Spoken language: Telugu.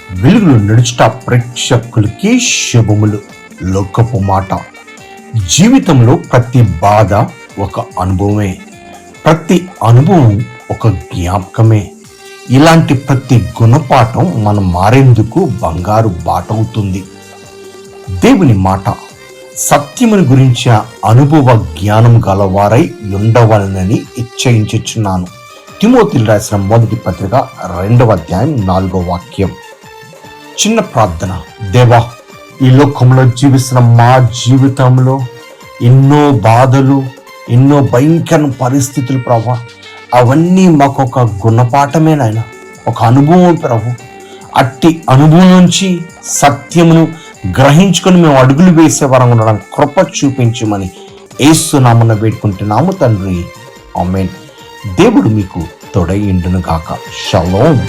వెలుగులో నడుచుట ప్రేక్షకులకి శుభములు. లోకపు మాట. జీవితంలో ప్రతి బాధ ఒక అనుభవమే, ప్రతి అనుభవం ఒక జ్ఞాపకమే. ఇలాంటి ప్రతి గుణపాఠం మనం మారేందుకు బంగారు బాట అవుతుంది. దేవుని మాట. సత్యముని గురించిన అనుభవ జ్ఞానం గలవారై ఉండవలనని ఇచ్చయించుచున్నాను. తిమోతికి రాసిన మొదటి పత్రిక 2వ అధ్యాయం 4వ వాక్యం. చిన్న ప్రార్థన. దేవా, ఈ లోకంలో జీవిస్తున్న మా జీవితంలో ఎన్నో బాధలు, ఎన్నో భయంకర పరిస్థితులు ప్రభా, అవన్నీ మాకు ఒక గుణపాఠమే నాయన, ఒక అనుభవం ప్రభు. అట్టి అనుభవం నుంచి సత్యమును గ్రహించుకొని మేము అడుగులు వేసే వరం ఉండడం కృప చూపించమని యేసు నామమున వేడుకుంటున్నాము తండ్రి. ఆమేన్. దేవుడు మీకు తోడై ఉండును గాక. షలోమ్.